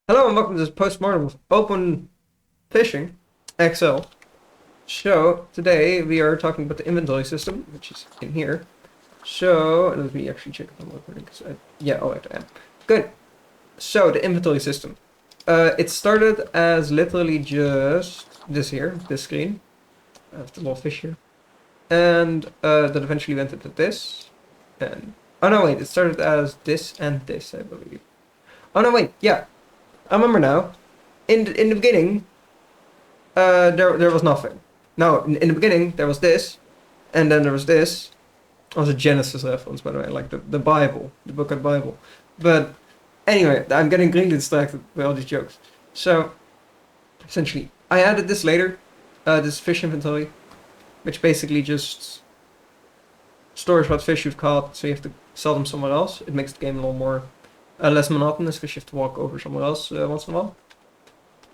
Hello and welcome to this Postmortem of Open Fishing XL show. Today we are talking about the inventory system, which is in here. So let me actually check if I'm recording. Yeah, oh, I am. Good. So the inventory system. It started as literally just this here, this screen. I have the little fish here, and that eventually went into this. And oh no, wait, it started as this and this, I believe. Oh no, wait, yeah. I remember now. In the beginning, there was nothing. No, in the beginning there was this, and then there was this. It was a Genesis reference, by the way, like the Bible, the book of the Bible. But anyway, I'm getting really distracted by all these jokes. So essentially, I added this later, this fish inventory, which basically just stores what fish you've caught, so you have to sell them somewhere else. It makes the game a little more less monotonous because you have to walk over somewhere else once in a while.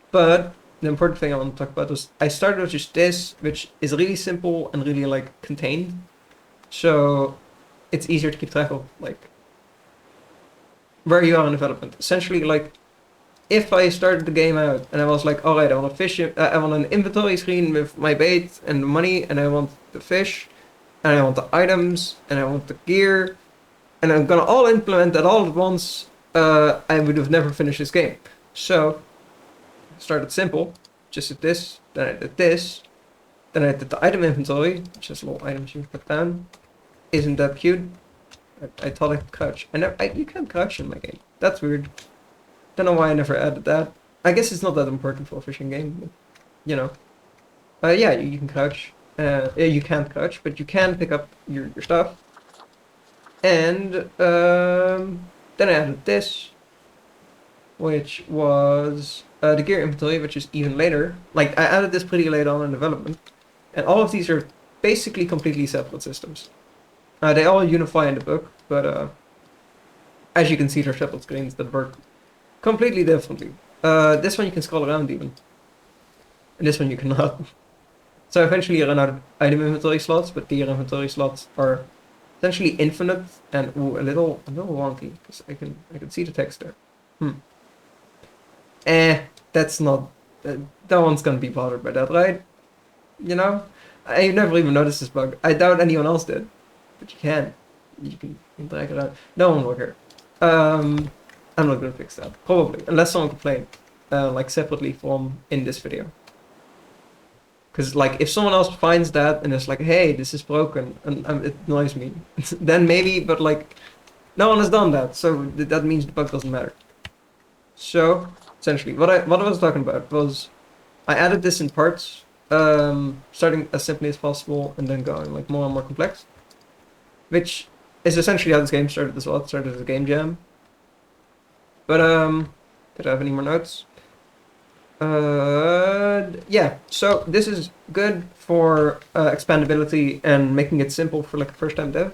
But the important thing I want to talk about was I started with just this, which is really simple and really like contained. So it's easier to keep track of like where you are in development. Essentially, like if I started the game out and I was like, all right, I want a fish, I want an inventory screen with my bait and the money, and I want the fish, and I want the items, and I want the gear, and I'm gonna all implement that all at once. I would have never finished this game. So started simple, just did this, then I did this, then I did the item inventory, which is little items you put down. Isn't that cute? I thought I could crouch. You can't crouch in my game. That's weird. Don't know why I never added that. I guess it's not that important for a fishing game, but, you know. Yeah, you can crouch. Yeah, you can't crouch, but you can pick up your stuff. And then I added this, which was the gear inventory, which is even later. Like, I added this pretty late on in development. And all of these are basically completely separate systems. They all unify in the book, but as you can see, they're separate screens that work completely differently. This one you can scroll around even. And this one you cannot. So eventually you run out of item inventory slots, but gear inventory slots are essentially infinite and a little wonky, because I can see the text there. That's not, no one's gonna be bothered by that, right? You know? I never even noticed this bug. I doubt anyone else did. But you can. You can drag it out. No one will care. I'm not gonna fix that. Probably. Unless someone complained. Like separately from in this video. Because like if someone else finds that and is like, hey, this is broken, and it annoys me, then maybe, but like no one has done that, so that means the bug doesn't matter. So essentially, what I was talking about was I added this in parts, starting as simply as possible and then going like more and more complex, which is essentially how this game started as well. It started as a game jam. But did I have any more notes? Yeah, so this is good for expandability and making it simple for like a first time dev,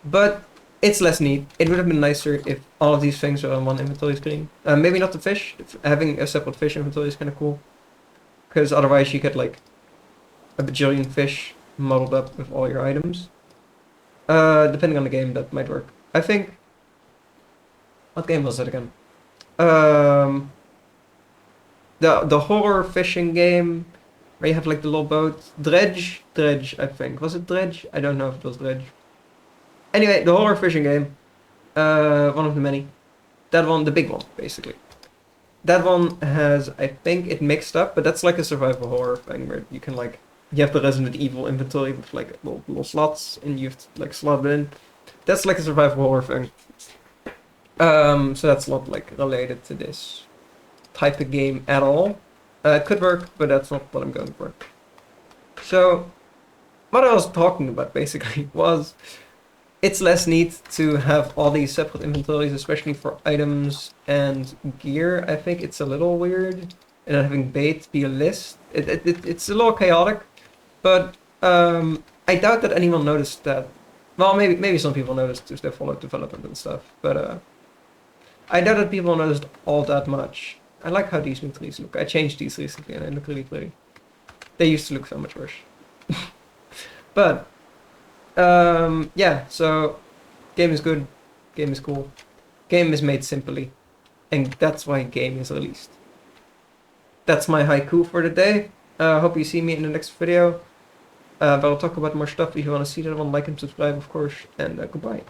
but it's less neat. It would have been nicer if all of these things were on one inventory screen. Maybe not the fish. Having a separate fish inventory is kind of cool, because otherwise you get like a bajillion fish modeled up with all your items. Depending on the game, that might work. I think. What game was it again? The horror fishing game where you have like the little boat. Dredge, I think. Was it Dredge? I don't know if it was Dredge. Anyway, the horror fishing game. One of the many. That one, the big one, basically. That one has, I think, it mixed up, but that's like a survival horror thing where you can like, you have the Resident Evil inventory with like little slots and you have to like slot it in. That's like a survival horror thing. So that's not like related to this type of game at all. It could work, but that's not what I'm going for. So, what I was talking about basically was it's less neat to have all these separate inventories, especially for items and gear. I think it's a little weird, and having bait be a list. It's a little chaotic, but I doubt that anyone noticed that. Well, maybe some people noticed if they followed development and stuff, but I doubt that people noticed all that much. I like how these new trees look. I changed these recently and they look really pretty. They used to look so much worse. But, yeah, so game is good. Game is cool. Game is made simply. and that's why game is released. That's my haiku for the day. Hope you see me in the next video. But I'll talk about more stuff. If you want to see that one, like and subscribe, of course. And goodbye.